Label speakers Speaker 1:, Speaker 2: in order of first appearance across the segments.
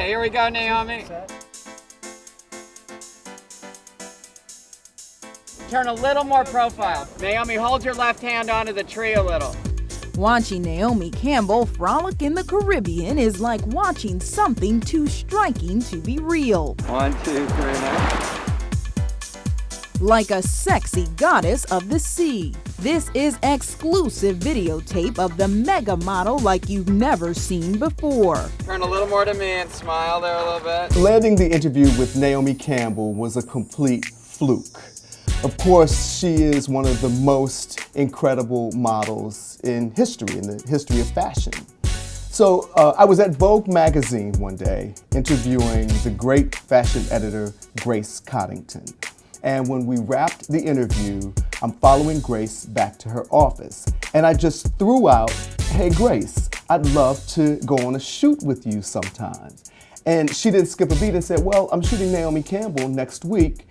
Speaker 1: Okay, here we go, Naomi. Turn a little more profile. Naomi, hold your left hand onto the tree a little.
Speaker 2: Watching Naomi Campbell frolic in the Caribbean is like watching something too striking to be real.
Speaker 1: 1, 2, 3, now.
Speaker 2: Like a sexy goddess of the sea. This is exclusive videotape of the mega model like you've never seen before.
Speaker 1: Turn a little more to me and smile there a little bit.
Speaker 3: Landing the interview with Naomi Campbell was a complete fluke. Of course, she is one of the most incredible models in history, in the history of fashion. So I was at Vogue magazine one day interviewing the great fashion editor, Grace Coddington. And when we wrapped the interview, I'm following Grace back to her office. And I just threw out, "Hey Grace, I'd love to go on a shoot with you sometime." And she didn't skip a beat and said, "Well, I'm shooting Naomi Campbell next week.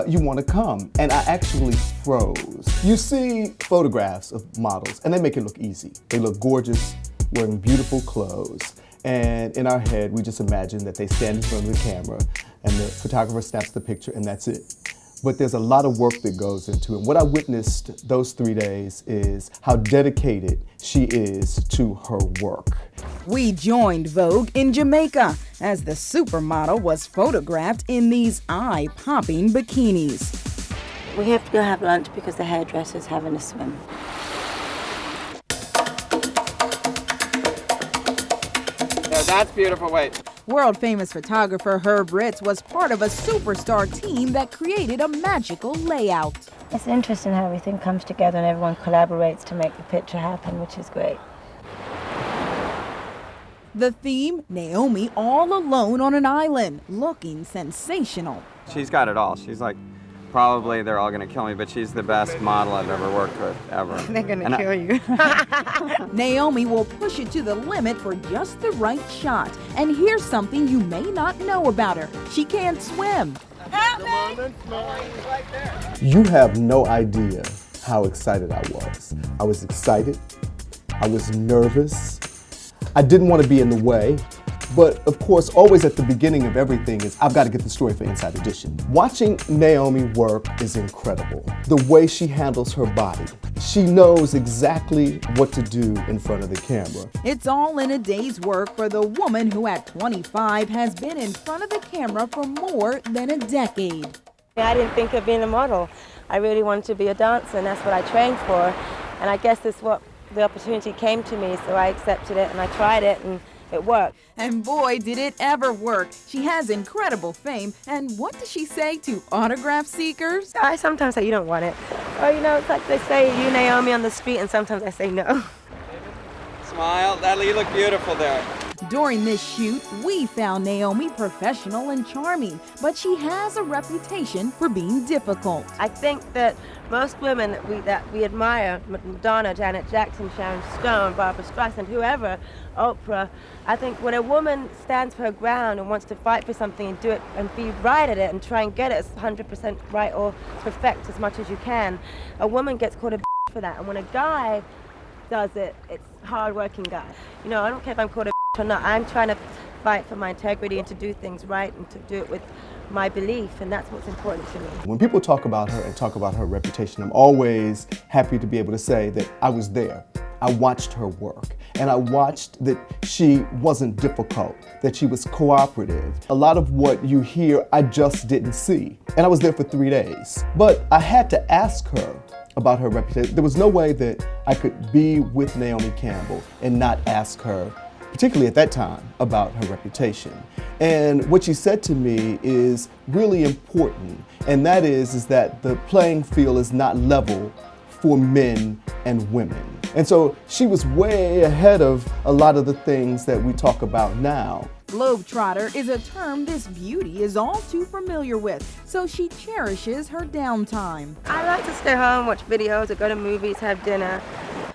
Speaker 3: You want to come?" And I actually froze. You see photographs of models and they make it look easy. They look gorgeous, wearing beautiful clothes. And in our head, we just imagine that they stand in front of the camera and the photographer snaps the picture and that's it. But there's a lot of work that goes into it. What I witnessed those 3 days is how dedicated she is to her work.
Speaker 2: We joined Vogue in Jamaica as the supermodel was photographed in these eye-popping bikinis.
Speaker 4: We have to go have lunch because the hairdresser's having a swim.
Speaker 1: Yeah, that's beautiful. Wait.
Speaker 2: World-famous photographer Herb Ritz was part of a superstar team that created a magical layout.
Speaker 4: It's interesting how everything comes together and everyone collaborates to make the picture happen, which is great.
Speaker 2: The theme, Naomi all alone on an island, looking sensational.
Speaker 1: She's got it all. She's like, probably they're all gonna kill me, but she's the best model I've ever worked with, ever.
Speaker 4: They're gonna kill you.
Speaker 2: Naomi will push it to the limit for just the right shot. And here's something you may not know about her. She can't swim.
Speaker 3: You have no idea how excited I was. I was excited. I was nervous. I didn't want to be in the way. But of course, always at the beginning of everything is I've got to get the story for Inside Edition. Watching Naomi work is incredible. The way she handles her body. She knows exactly what to do in front of the camera.
Speaker 2: It's all in a day's work for the woman who at 25 has been in front of the camera for more than a decade.
Speaker 4: I didn't think of being a model. I really wanted to be a dancer and that's what I trained for. And I guess that's what the opportunity came to me, so I accepted it and I tried it and it worked.
Speaker 2: And boy, did it ever work. She has incredible fame. And what does she say to autograph seekers?
Speaker 4: I sometimes say, you don't want it. Or, you know, it's like they say, you Naomi on the street, and sometimes I say no.
Speaker 1: Smile. You look beautiful there.
Speaker 2: During this shoot, we found Naomi professional and charming, but she has a reputation for being difficult.
Speaker 4: I think that most women that we admire, Madonna, Janet Jackson, Sharon Stone, Barbara Streisand, whoever, Oprah, I think when a woman stands for her ground and wants to fight for something and do it and be right at it and try and get it as 100% right or perfect as much as you can, a woman gets called a for that. And when a guy does it, it's a hard-working guy. You know, I don't care if I'm called a or not. I'm trying to fight for my integrity and to do things right and to do it with my belief, and that's what's important to me.
Speaker 3: When people talk about her and talk about her reputation, I'm always happy to be able to say that I was there. I watched her work, and I watched that she wasn't difficult, that she was cooperative. A lot of what you hear, I just didn't see. And I was there for 3 days. But I had to ask her about her reputation. There was no way that I could be with Naomi Campbell and not ask her, particularly at that time, about her reputation. And what she said to me is really important, and that is that the playing field is not level for men and women. And so she was way ahead of a lot of the things that we talk about now.
Speaker 2: Globetrotter is a term this beauty is all too familiar with, so she cherishes her downtime.
Speaker 4: I like to stay home, watch videos, or go to movies, have dinner.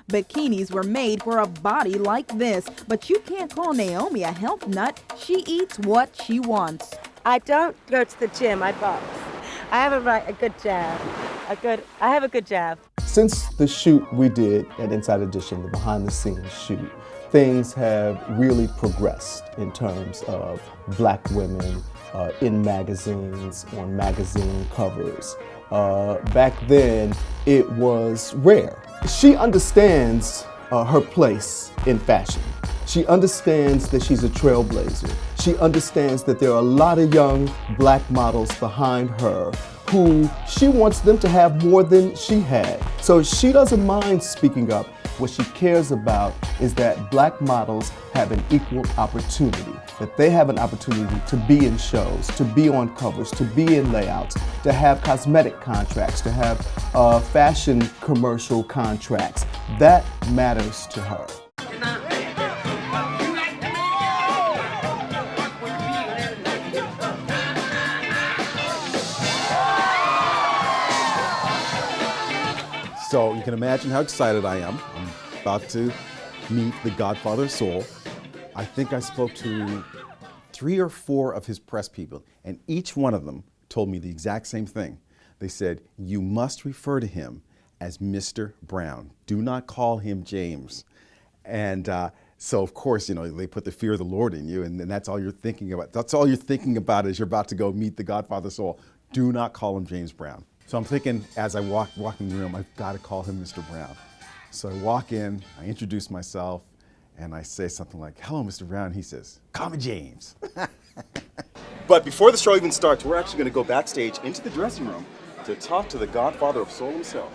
Speaker 2: Bikinis were made for a body like this, but you can't call Naomi a health nut. She eats what she wants.
Speaker 4: I don't go to the gym, I box. I have a good jab. I have a good jab.
Speaker 3: Since the shoot we did at Inside Edition, the behind the scenes shoot, things have really progressed in terms of black women in magazines, on magazine covers. Back then, it was rare. She understands her place in fashion. She understands that she's a trailblazer. She understands that there are a lot of young black models behind her who she wants them to have more than she had. So she doesn't mind speaking up. What she cares about is that black models have an equal opportunity, that they have an opportunity to be in shows, to be on covers, to be in layouts, to have cosmetic contracts, to have fashion commercial contracts. That matters to her.
Speaker 5: So you can imagine how excited I am. I'm about to meet the Godfather of Soul. I think I spoke to 3 or 4 of his press people, and each one of them told me the exact same thing. They said, you must refer to him as Mr. Brown. Do not call him James. And so of course, you know, they put the fear of the Lord in you, and then that's all you're thinking about. That's all you're thinking about as you're about to go meet the Godfather of Soul. Do not call him James Brown. So I'm thinking, as I walk in the room, I've got to call him Mr. Brown. So I walk in, I introduce myself, and I say something like, hello, Mr. Brown. He says, call me James.
Speaker 6: But before the show even starts, we're actually going to go backstage into the dressing room to talk to the Godfather of Soul himself.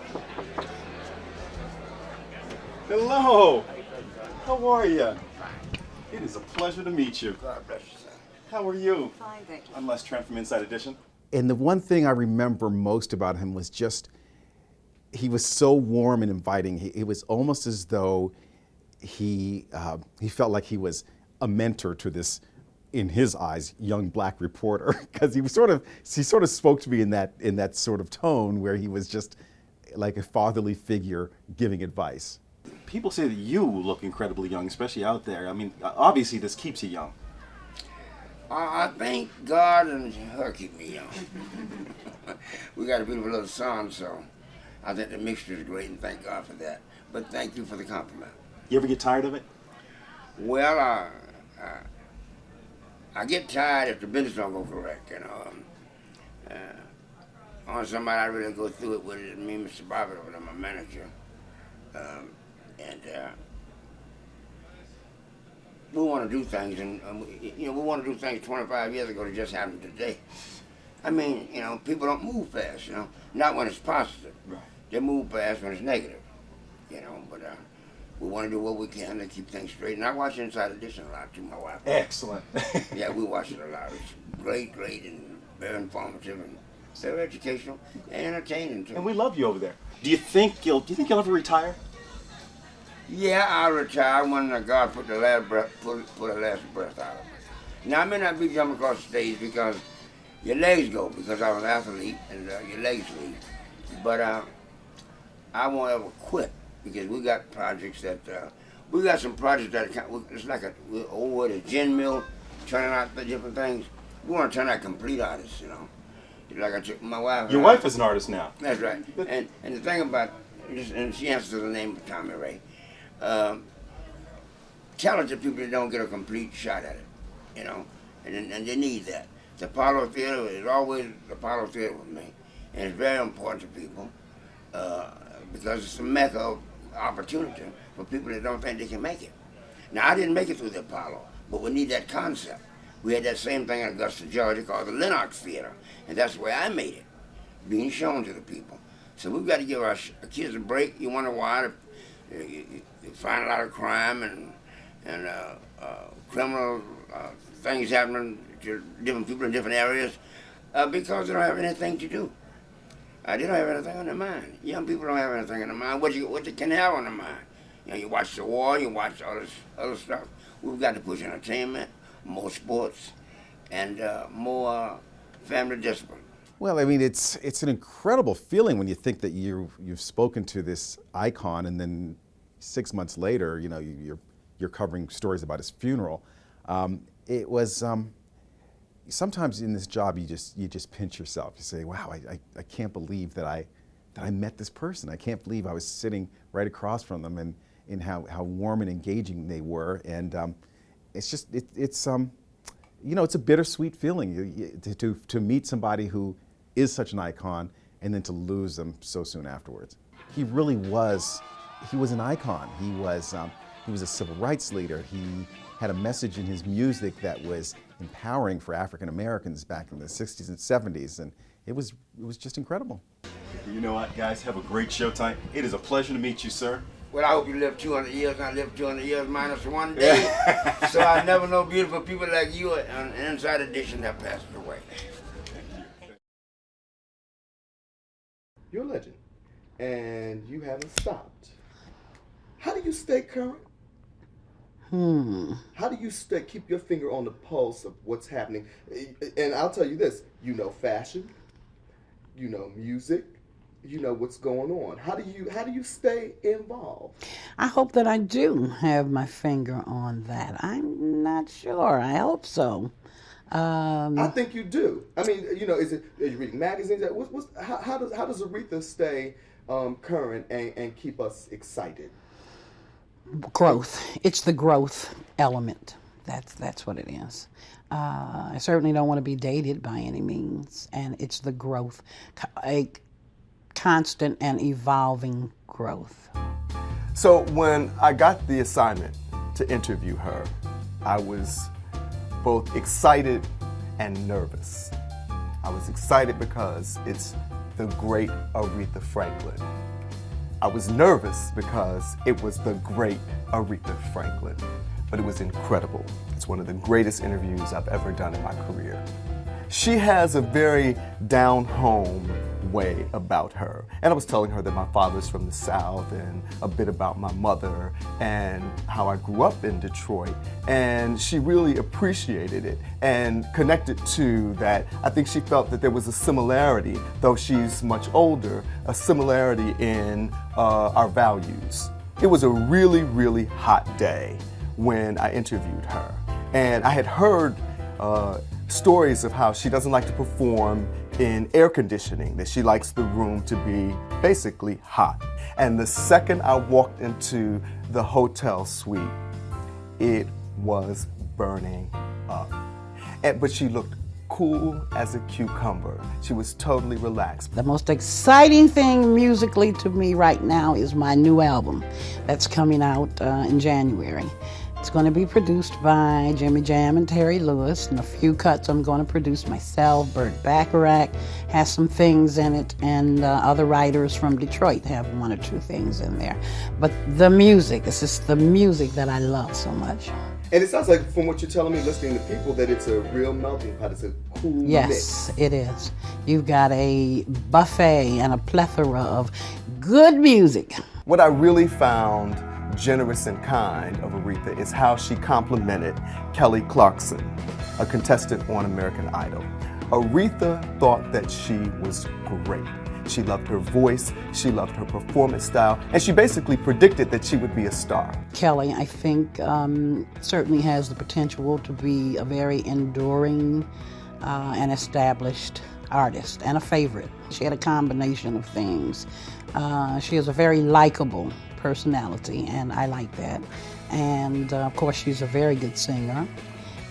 Speaker 6: Hello. How are you? It is a pleasure to meet you.
Speaker 7: God bless you, sir.
Speaker 6: How are you?
Speaker 7: Fine, thank you.
Speaker 6: I'm Les Trent from Inside Edition.
Speaker 5: And the one thing I remember most about him was just, he was so warm and inviting. It was almost as though he felt like he was a mentor to this, in his eyes, young black reporter, because he sort of spoke to me in that sort of tone where he was just like a fatherly figure giving advice.
Speaker 6: People say that you look incredibly young, especially out there. I mean, obviously this keeps you young.
Speaker 7: I thank God and her keep me young. We got a beautiful little son, so I think the mixture is great, and thank God for that. But thank you for the compliment.
Speaker 6: You ever get tired of it?
Speaker 7: Well, I get tired if the business don't go correct, you know. On somebody I really go through it with is me and Mr. Bobbitt over there, my manager. We want to do things, and we want to do things 25 years ago that just happened today. I mean, you know, people don't move fast, you know, not when it's positive.
Speaker 6: Right.
Speaker 7: They move fast when it's negative, you know. But we want to do what we can to keep things straight. And I watch Inside Edition a lot too, my wife.
Speaker 6: Excellent.
Speaker 7: Yeah, we watch it a lot. It's great, and very informative and very educational and entertaining too.
Speaker 6: And we love you over there. Do you think you'll ever retire?
Speaker 7: Yeah, I'll retire when God put the last breath, put the last breath out of me. Now I may not be jumping across the stage because your legs go, because I'm an athlete and your legs leave. But I won't ever quit because we got projects that it's like we're over at a gin mill, turning out the different things. We want to turn out complete artists, you know. Like I took my wife.
Speaker 6: Your wife is an artist now.
Speaker 7: That's right. And the thing about, and she answers the name of Tommy Ray. Talented people don't get a complete shot at it, you know, and they need that. The Apollo Theater is always the Apollo Theater with me, and it's very important to people because it's a mecca of opportunity for people that don't think they can make it. Now, I didn't make it through the Apollo, but we need that concept. We had that same thing in Augusta, Georgia called the Lenox Theater, and that's where I made it, being shown to the people. So we've got to give our kids a break. You wonder why? You find a lot of crime and criminal things happening to different people in different areas because they don't have anything to do. They don't have anything on their mind. Young people don't have anything on their mind. What they can have on their mind? You know, you watch the war, you watch all this other stuff. We've got to push entertainment, more sports, and more family discipline.
Speaker 5: Well, I mean, it's an incredible feeling when you think that you've spoken to this icon, and then 6 months later, you know, you're covering stories about his funeral. It was sometimes in this job you just pinch yourself. You say, "Wow, I can't believe that that I met this person. I can't believe I was sitting right across from them, and how warm and engaging they were. And it's just, it's you know, it's a bittersweet feeling to meet somebody who is such an icon and then to lose them so soon afterwards. He really was, he was an icon. He was a civil rights leader. He had a message in his music that was empowering for African Americans back in the 60s and 70s, and it was just incredible.
Speaker 6: You know what, guys, have a great show tonight. It is a pleasure to meet you, sir.
Speaker 7: Well, I hope you live 200 years, and I live 200 years minus one day. So I never know beautiful people like you and Inside Edition have passed away.
Speaker 3: You're a legend, and you haven't stopped. How do you stay current? How do you keep your finger on the pulse of what's happening? And I'll tell you this, you know fashion, you know music, you know what's going on. How do you stay involved?
Speaker 8: I hope that I do have my finger on that. I'm not sure. I hope so.
Speaker 3: I think you do. I mean, you know, are you reading magazines? How does Aretha stay current and keep us excited?
Speaker 8: Growth. It's the growth element. That's what it is. I certainly don't want to be dated by any means, and it's the growth, a constant and evolving growth.
Speaker 3: So when I got the assignment to interview her, I was both excited and nervous. I was excited because it's the great Aretha Franklin. I was nervous because it was the great Aretha Franklin, but it was incredible. It's one of the greatest interviews I've ever done in my career. She has a very down-home way about her. And I was telling her that my father's from the South and a bit about my mother and how I grew up in Detroit. And she really appreciated it and connected to that. I think she felt that there was a similarity, though she's much older, a similarity in our values. It was a really, really hot day when I interviewed her. And I had heard stories of how she doesn't like to perform in air conditioning, that she likes the room to be basically hot. And the second I walked into the hotel suite, it was burning up. But she looked cool as a cucumber. She was totally relaxed.
Speaker 8: The most exciting thing musically to me right now is my new album that's coming out in January. It's going to be produced by Jimmy Jam and Terry Lewis, and a few cuts I'm going to produce myself. Burt Bacharach has some things in it, and other writers from Detroit have one or two things in there. But the music, it's just the music that I love so much.
Speaker 3: And it sounds like, from what you're telling me, listening to people, that it's a real melting pot. It's a cool mix.
Speaker 8: Yes, it is. You've got a buffet and a plethora of good music.
Speaker 3: What I really found generous and kind of Aretha is how she complimented Kelly Clarkson, a contestant on American Idol. Aretha thought that she was great. She loved her voice, she loved her performance style, and she basically predicted that she would be a star.
Speaker 8: Kelly, I think, certainly has the potential to be a very enduring and established artist and a favorite. She had a combination of things. She is a very likable personality, and I like that. And of course, she's a very good singer,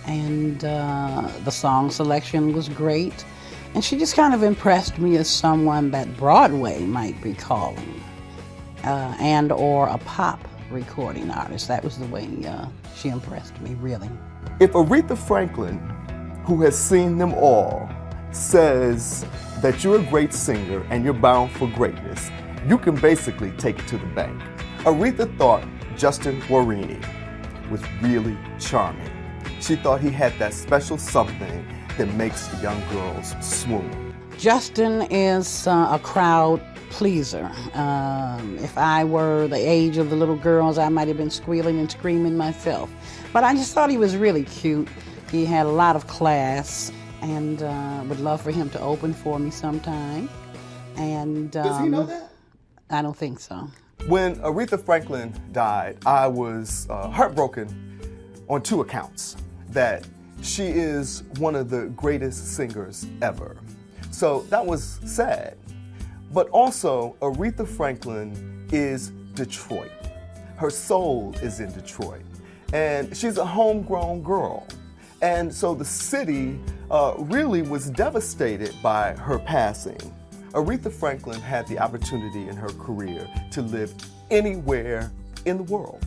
Speaker 8: and the song selection was great. And she just kind of impressed me as someone that Broadway might be calling, and or a pop recording artist. That was the way she impressed me, really.
Speaker 3: If Aretha Franklin, who has seen them all, says that you're a great singer and you're bound for greatness, you can basically take it to the bank. Aretha thought Justin Guarini was really charming. She thought he had that special something that makes young girls swoon.
Speaker 8: Justin is a crowd pleaser. If I were the age of the little girls, I might have been squealing and screaming myself. But I just thought he was really cute. He had a lot of class, and would love for him to open for me sometime. And
Speaker 3: does he know that?
Speaker 8: I don't think so.
Speaker 3: When Aretha Franklin died, I was heartbroken on two accounts. That she is one of the greatest singers ever. So that was sad. But also, Aretha Franklin is Detroit. Her soul is in Detroit. And she's a homegrown girl. And so the city really was devastated by her passing. Aretha Franklin had the opportunity in her career to live anywhere in the world,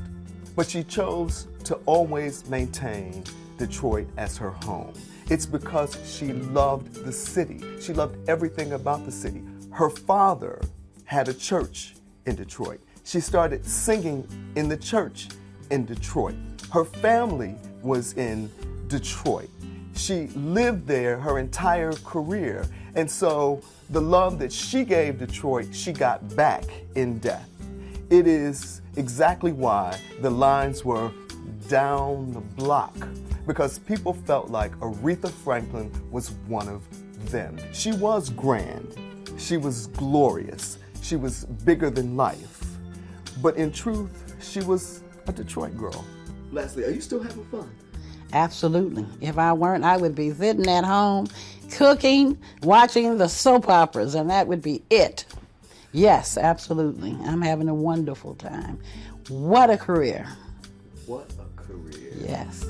Speaker 3: but she chose to always maintain Detroit as her home. It's because she loved the city. She loved everything about the city. Her father had a church in Detroit. She started singing in the church in Detroit. Her family was in Detroit. She lived there her entire career. And so the love that she gave Detroit, she got back in death. It is exactly why the lines were down the block, because people felt like Aretha Franklin was one of them. She was grand. She was glorious. She was bigger than life. But in truth, she was a Detroit girl. Leslie, are you still having fun?
Speaker 8: Absolutely. If I weren't, I would be sitting at home, cooking, watching the soap operas, and that would be it. Yes, absolutely. I'm having a wonderful time. What a career.
Speaker 3: What a career.
Speaker 8: Yes.